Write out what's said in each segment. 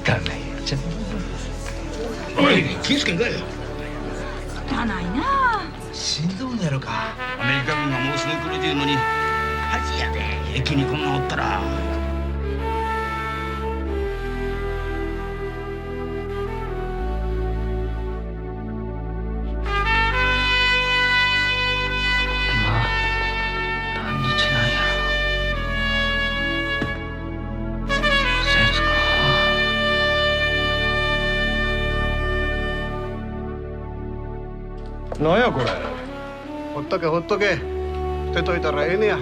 汚いやつ。おい、気ぃつけんかよ。汚いな。しんどいのやろか。アメリカ軍がもうすぐ来るというのに恥やで、駅にこんなおったら。今何日なんやろ。節か。なんやこれ。ほっとけほっとけ。捨てといたらええねや。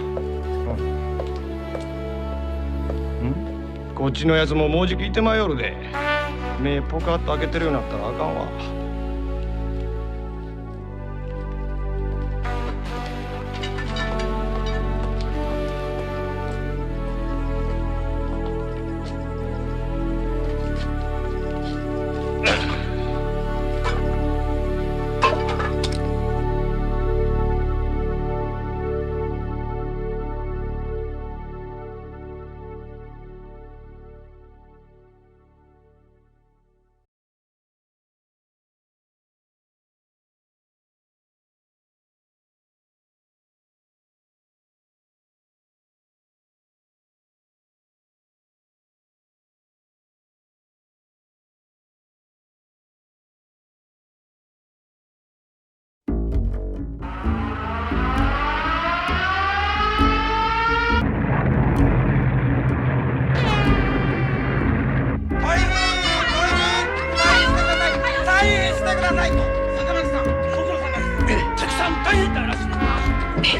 こっちのやつももうじきいてまいよるで。目ポカッと開けてるようになったらあかんわ。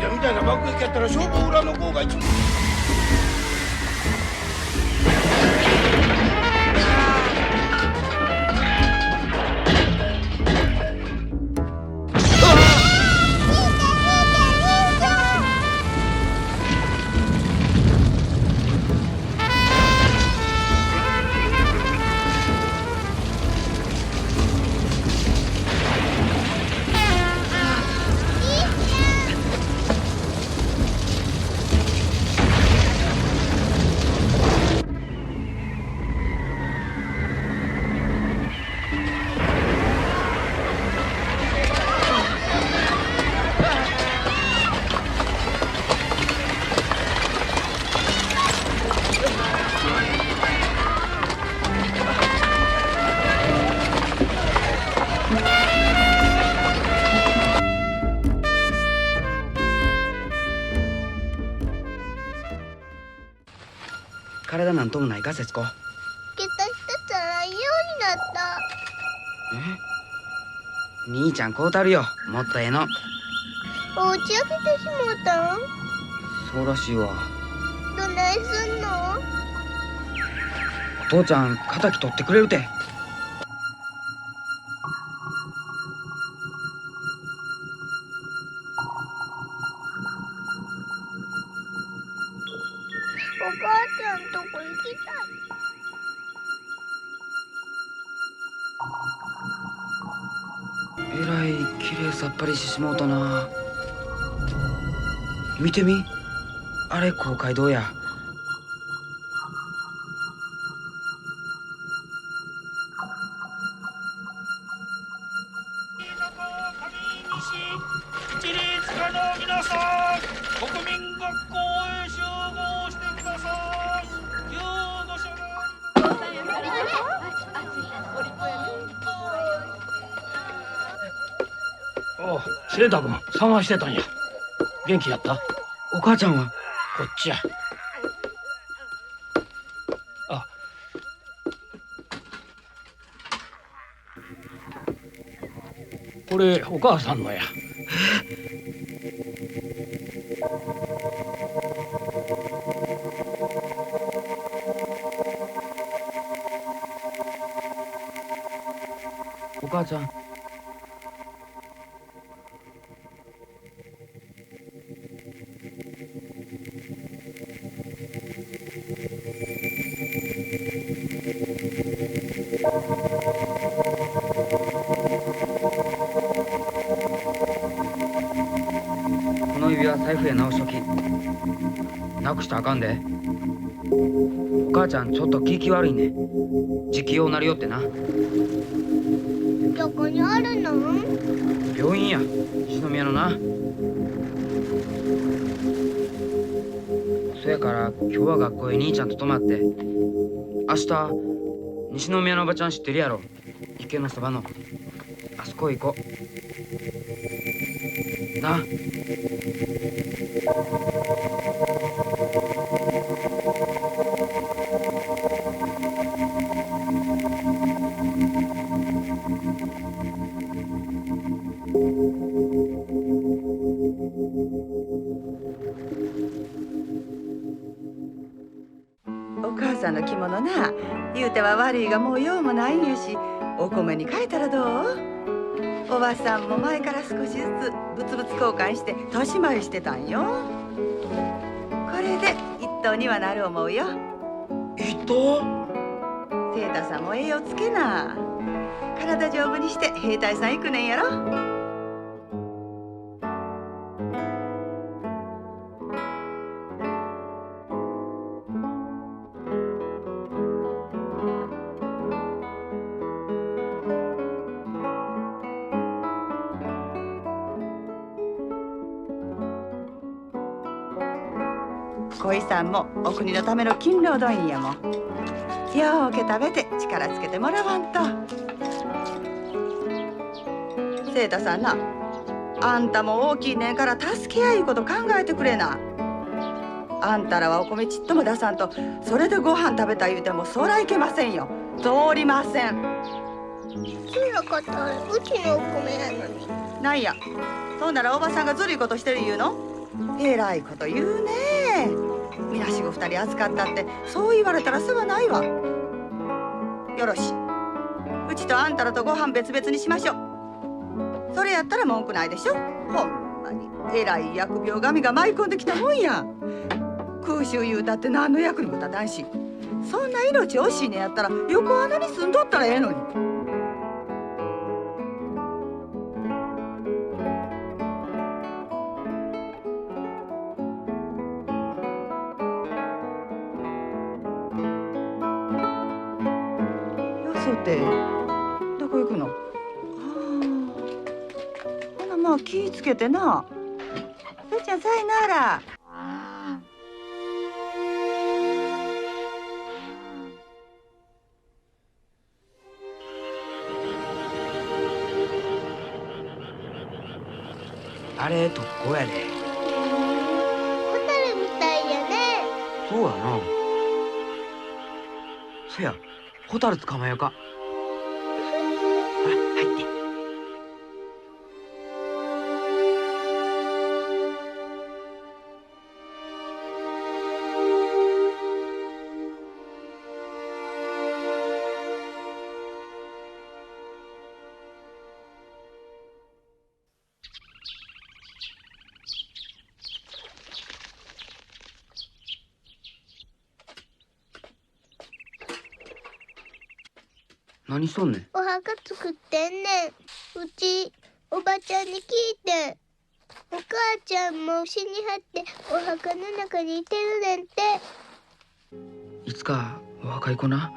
みたいな爆撃やったら消防裏の方が一番。体なんともないか、節子。下駄一つ洗いようになった。兄ちゃんこうたるよ、もっとええの。お家開けてしもうたん？そうらしいわ。どないすんの？お父ちゃん敵取ってくれるて。お母ちゃんとこ行きたい。えらいきれいさっぱりしてしもうたな。見てみ、あれ公会堂や。一律家の皆さん、国民学校へ集合してください。救護所がおう、清太君探してたんや。元気やった？お母ちゃんは？こっちや。あ、これお母さんのや。お母ちゃん。この指輪財布へ直しとき。なくしたらあかんで。お母ちゃんちょっと気悪いね。時期用なるよってな。どこにあるの？病院や、西宮のな。そやから今日は学校へ兄ちゃんと泊まって、明日西宮のおばちゃん知ってるやろ。池のそばのあそこへ行こうな。お母さんの着物な、言うては悪いがもう用もないんやし、お米に変えたらどう？おばさんも前から少しずつ物々交換して年回りしてたんよ。これで一等にはなる思うよ。一等？清太さんも栄養つけな。体丈夫にして兵隊さん行くねんやろ。恋さんもお国のための勤労動員やもん。ようけ食べて力つけてもらわんと。清太さんな、あんたも大きいねんから助け合いいうこと考えてくれな。あんたらはお米ちっとも出さんと、それでご飯食べた言うてもそらいけませんよ。通りません。そうなかったらうちのお米やのに。なんや、そんならおばさんがずるいことしてる言うの？えらいこと言うねえ。みなしご2人預かったってそう言われたら世話ないわ。よろし、うちとあんたらとご飯別々にしましょう。それやったら文句ないでしょ。ほんまにえらい疫病神が舞い込んできたもんや。空襲言うたって何の役にも立たんし、そんな命惜しいねやったら横穴に住んどったらええのに。ってどこ行くの？ほなまあ気ぃつけてな。ふーちゃんさいなら。あれ特攻やで。ホタルみたいやね。そうやな。そや、ホタル捕まえようか。ほら入って。何しとんねん。お墓作ってんねん。うちおばちゃんに聞いてん。お母ちゃんも死にはってお墓の中にいてるねんて。いつかお墓行こな。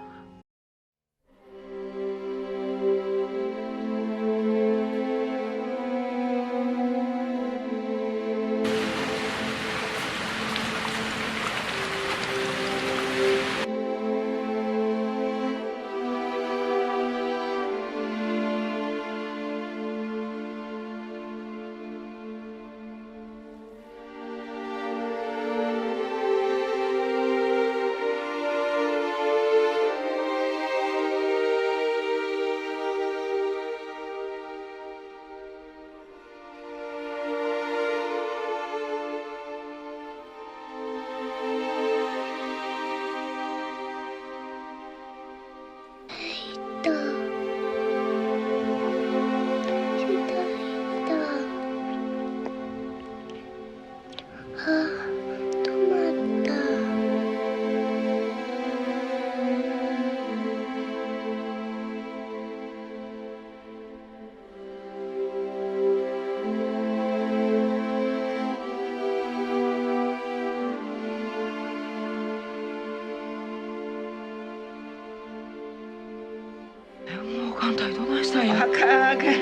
あんたどないしたんや。あかんあかん。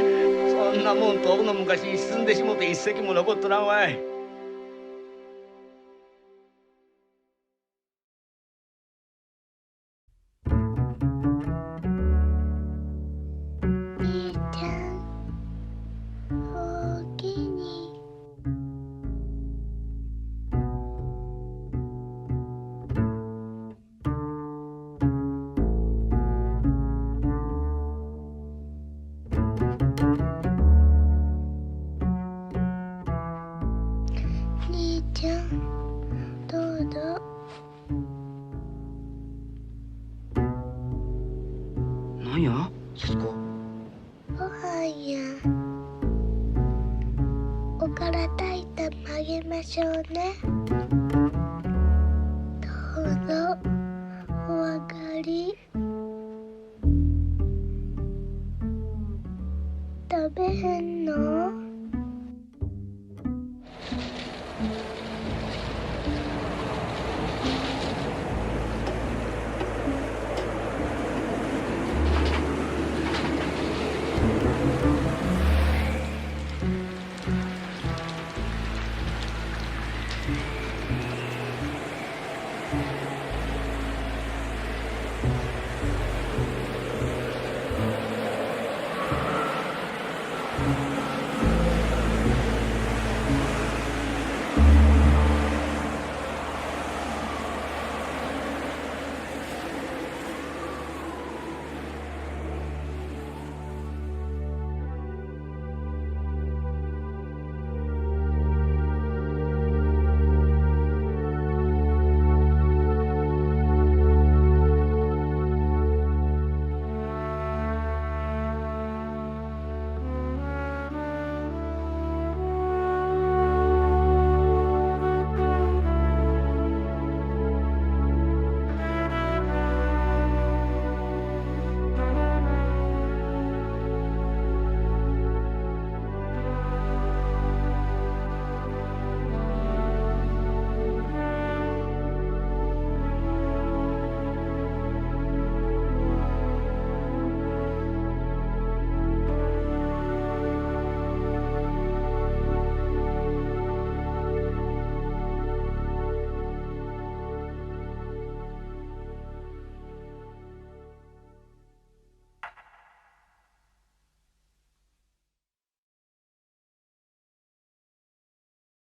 そんなもん遠の昔に沈んでしもて一隻も残っとらんわい。兄ちゃんおおきに。兄ちゃんどうぞ。なんや節子。ご飯や。おから炊いたもあげましょうね。どうぞお上がり。食べへん